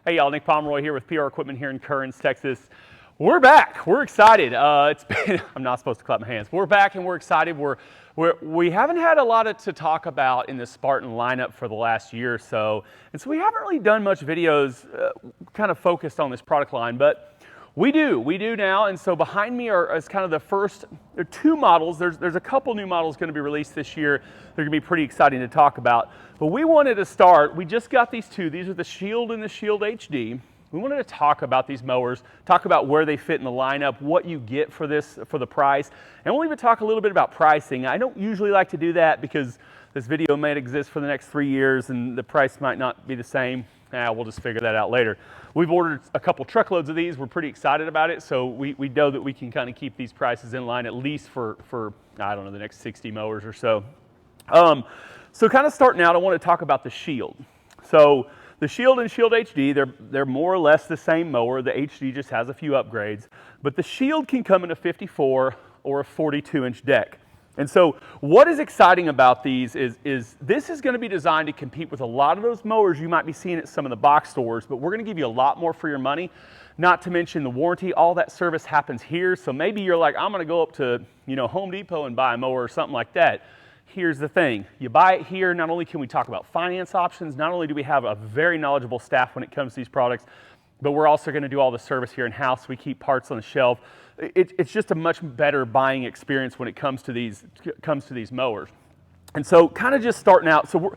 Hey y'all, Nick Pomeroy here with PR Equipment here in Kearns, Texas. We're back. We're excited. It's been, I'm not supposed to clap my hands. We're back and we're excited. We haven't had a lot to talk about in the Spartan lineup for the last year or so. And so we haven't really done much videos kind of focused on this product line, but we do now. And so behind me is kind of the first, there are two models. There's a couple new models going to be released this year. They're going to be pretty exciting to talk about. But we wanted to start, we just got these two. These are the Shield and the Shield HD. We wanted to talk about these mowers, talk about where they fit in the lineup, what you get for the price, and we'll even talk a little bit about pricing. I don't usually like to do that because this video might exist for the next 3 years and the price might not be the same. We'll just figure that out later. We've ordered a couple truckloads of these. We're pretty excited about it, so we know that we can kind of keep these prices in line at least for I don't know, the next 60 mowers or so. So kind of starting out, I want to talk about the Shield. So the Shield and Shield HD, they're more or less the same mower. The HD just has a few upgrades, but the Shield can come in a 54 or a 42-inch deck. And so what is exciting about these is this is going to be designed to compete with a lot of those mowers you might be seeing at some of the box stores, but we're going to give you a lot more for your money, not to mention the warranty. All that service happens here. So maybe you're like, I'm going to go up to, Home Depot and buy a mower or something like that. Here's the thing, you buy it here, not only can we talk about finance options, not only do we have a very knowledgeable staff when it comes to these products, but we're also going to do all the service here in-house. We keep parts on the shelf. It's just a much better buying experience when it comes to these mowers. And so kind of just starting out, so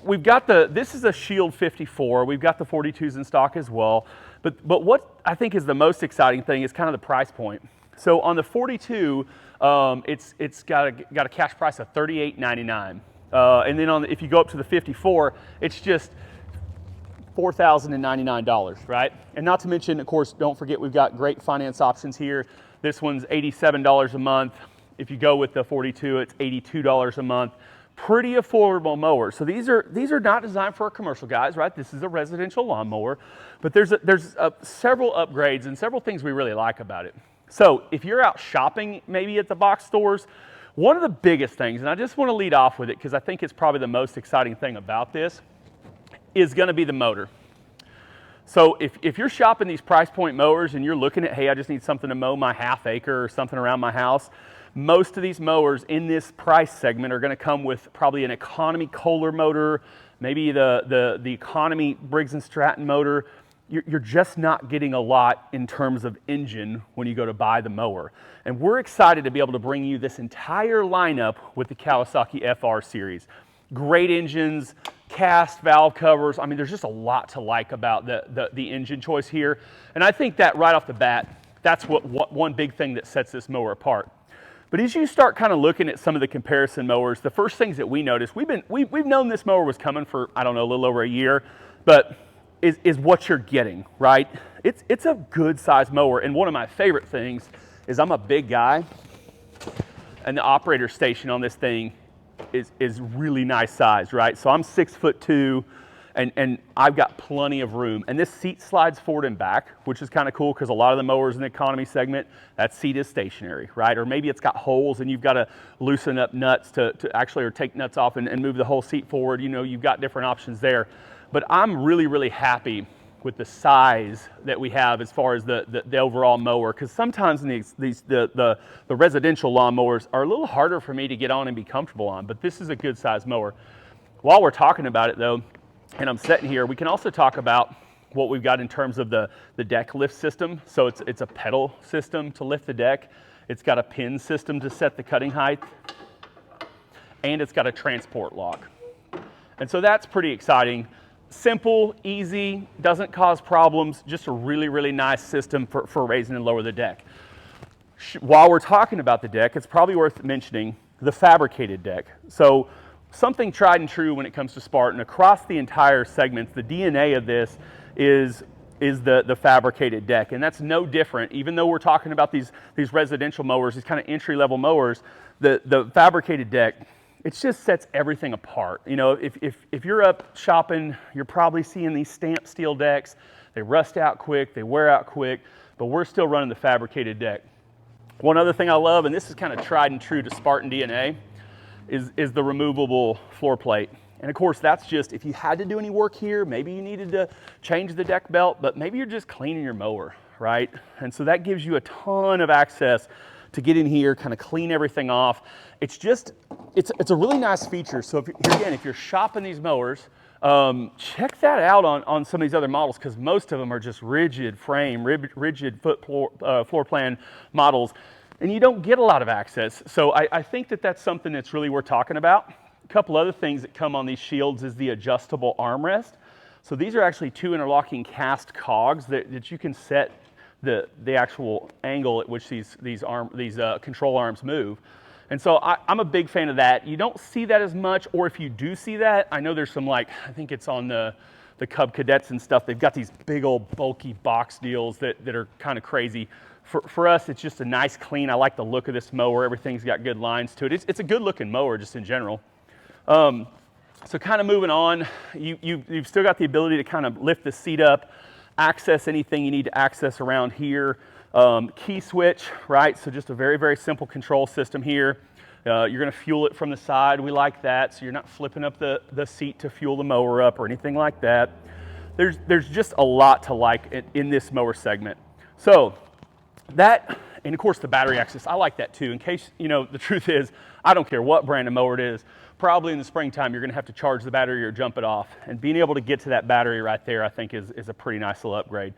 we've got this is a Shield 54, we've got the 42s in stock as well, but what I think is the most exciting thing is kind of the price point. So on the 42, it's got a cash price of $38.99, and then if you go up to the 54, it's just $4,099, right? And not to mention, of course, don't forget we've got great finance options here. This one's $87 a month. If you go with the 42, it's $82 a month. Pretty affordable mower. So these are not designed for commercial guys, right? This is a residential lawnmower, but there's several upgrades and several things we really like about it. So if you're out shopping maybe at the box stores, one of the biggest things, and I just want to lead off with it because I think it's probably the most exciting thing about this, is going to be the motor. So if you're shopping these price point mowers and you're looking at, hey, I just need something to mow my half acre or something around my house, most of these mowers in this price segment are going to come with probably an economy Kohler motor, maybe the economy Briggs & Stratton motor. You're just not getting a lot in terms of engine when you go to buy the mower. And we're excited to be able to bring you this entire lineup with the Kawasaki FR series. Great engines, cast valve covers. I mean, there's just a lot to like about the engine choice here. And I think that right off the bat, that's what one big thing that sets this mower apart. But as you start kind of looking at some of the comparison mowers, the first things that we noticed, we've known this mower was coming for, I don't know, a little over a year, but is what you're getting, right? It's a good size mower, and one of my favorite things is I'm a big guy, and the operator station on this thing is really nice size, right? So I'm 6'2", and I've got plenty of room, and this seat slides forward and back, which is kind of cool because a lot of the mowers in the economy segment, that seat is stationary, right? Or maybe it's got holes and you've got to loosen up nuts to actually, or take nuts off and move the whole seat forward. You've got different options there. But I'm really, really happy with the size that we have as far as the overall mower, because sometimes in the residential lawnmowers are a little harder for me to get on and be comfortable on, but this is a good size mower. While we're talking about it though, and I'm sitting here, we can also talk about what we've got in terms of the deck lift system. So it's a pedal system to lift the deck. It's got a pin system to set the cutting height, and it's got a transport lock. And so that's pretty exciting. Simple, easy, doesn't cause problems, just a really, really nice system for raising and lower the deck. While we're talking about the deck, it's probably worth mentioning the fabricated deck. So something tried and true when it comes to Spartan across the entire segment, the DNA of this is the fabricated deck, and that's no different. Even though we're talking about these residential mowers, these kind of entry-level mowers, the fabricated deck, it just sets everything apart. If you're up shopping, you're probably seeing these stamped steel decks. They rust out quick, they wear out quick, but we're still running the fabricated deck. One other thing I love, and this is kind of tried and true to Spartan DNA, is the removable floor plate. And of course, that's just if you had to do any work here, maybe you needed to change the deck belt, but maybe you're just cleaning your mower, right? And so that gives you a ton of access to get in here, kind of clean everything off. It's a really nice feature. So if you're shopping these mowers, check that out on some of these other models, because most of them are just rigid frame, rigid floor plan models, and you don't get a lot of access. So I think that's something that's really worth talking about. A couple other things that come on these shields is the adjustable armrest. So these are actually 2 interlocking cast cogs that you can set the actual angle at which these control arms move. And so I'm a big fan of that. You don't see that as much, or if you do see that, I know there's some, like, I think it's on the Cub Cadets and stuff, they've got these big old bulky box deals that are kind of crazy. For us, it's just a nice clean. I like the look of this mower. Everything's got good lines to it. It's a good looking mower just in general. So kind of moving on, you've still got the ability to kind of lift the seat up, access anything you need to access around here. Key switch, right? So just a very, very simple control system here. You're going to fuel it from the side. We like that, so you're not flipping up the seat to fuel the mower up or anything like that. There's just a lot to like in this mower segment. So that, and of course the battery access, I like that too. In case, the truth is, I don't care what brand of mower it is, probably in the springtime you're going to have to charge the battery or jump it off. And being able to get to that battery right there, I think is a pretty nice little upgrade.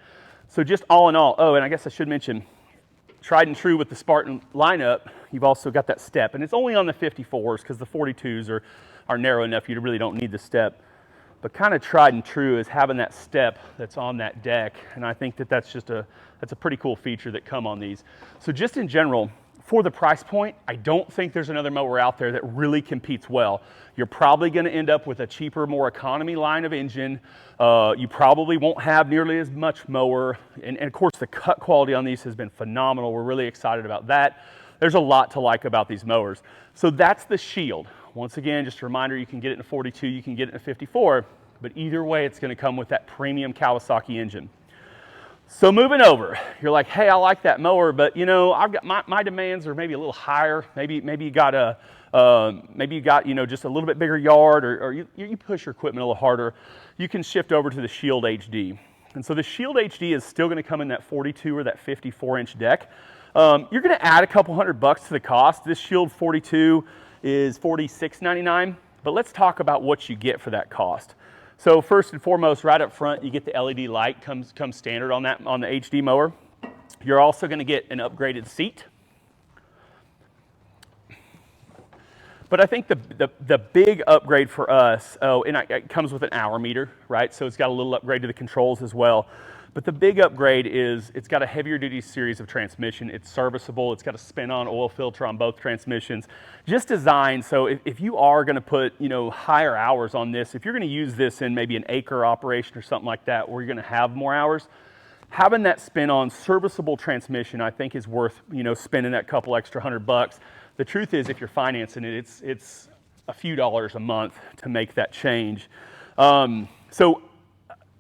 So just all in all, oh, and I guess I should mention, tried and true with the Spartan lineup, you've also got that step. And it's only on the 54s because the 42s are narrow enough you really don't need the step. But kind of tried and true is having that step that's on that deck. And I think that's a pretty cool feature that come on these. So just in general, for the price point, I don't think there's another mower out there that really competes well. You're probably going to end up with a cheaper, more economy line of engine. You probably won't have nearly as much mower. And of course, the cut quality on these has been phenomenal. We're really excited about that. There's a lot to like about these mowers. So that's the Shield. Once again, just a reminder, you can get it in a 42, you can get it in a 54, but either way, it's going to come with that premium Kawasaki engine. So moving over, you're like, hey, I like that mower, but I've got my demands are maybe a little higher. Maybe you got just a little bit bigger yard, or you push your equipment a little harder. You can shift over to the Shield HD. And so the Shield HD is still going to come in that 42 or that 54-inch deck. You're going to add a couple $100 to the cost. This Shield 42 is $46.99, but let's talk about what you get for that cost. So first and foremost, right up front, you get the LED light, comes standard on the HD mower. You're also going to get an upgraded seat. But I think the big upgrade for us, it comes with an hour meter, right? So it's got a little upgrade to the controls as well. But the big upgrade is it's got a heavier duty series of transmission. It's serviceable. It's got a spin-on oil filter on both transmissions. Just designed so if you are going to put higher hours on this, if you're going to use this in maybe an acre operation or something like that, where you're going to have more hours, having that spin-on serviceable transmission, I think, is worth spending that couple extra $100. The truth is, if you're financing it, it's a few dollars a month to make that change. So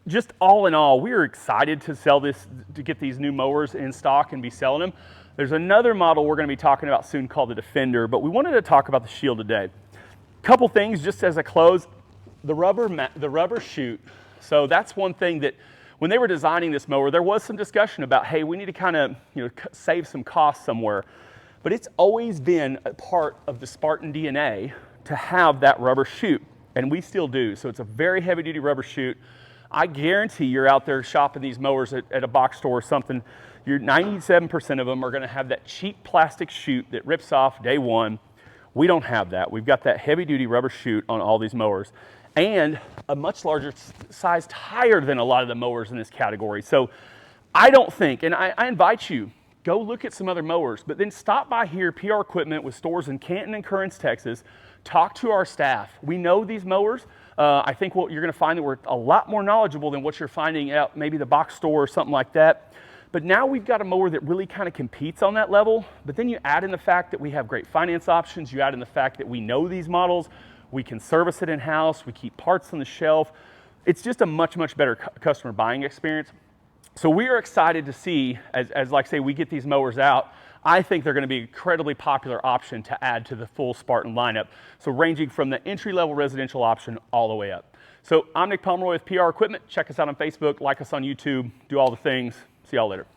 just all in all, we're excited to get these new mowers in stock and be selling them. There's another model we're going to be talking about soon called the Defender, but we wanted to talk about the Shield today. Couple things just as a close, the rubber chute. So that's one thing that when they were designing this mower, there was some discussion about, hey, we need to kind of save some costs somewhere. But it's always been a part of the Spartan DNA to have that rubber chute, and we still do. So it's a very heavy-duty rubber chute. I guarantee you're out there shopping these mowers at a box store or something, 97% of them are going to have that cheap plastic chute that rips off day one. We don't have that. We've got that heavy-duty rubber chute on all these mowers, and a much larger size tire than a lot of the mowers in this category. So I don't think, and I invite you, go look at some other mowers, but then stop by here, PR Equipment, with stores in Canton and Kearns, Texas. Talk to our staff. We know these mowers. I think you're going to find that we're a lot more knowledgeable than what you're finding out maybe the box store or something like that. But now we've got a mower that really kind of competes on that level. But then you add in the fact that we have great finance options. You add in the fact that we know these models. We can service it in-house. We keep parts on the shelf. It's just a much, much better customer buying experience. So we are excited to see, as like say, we get these mowers out. I think they're going to be an incredibly popular option to add to the full Spartan lineup. So ranging from the entry-level residential option all the way up. So I'm Nick Pomeroy with PR Equipment. Check us out on Facebook, like us on YouTube, do all the things. See y'all later.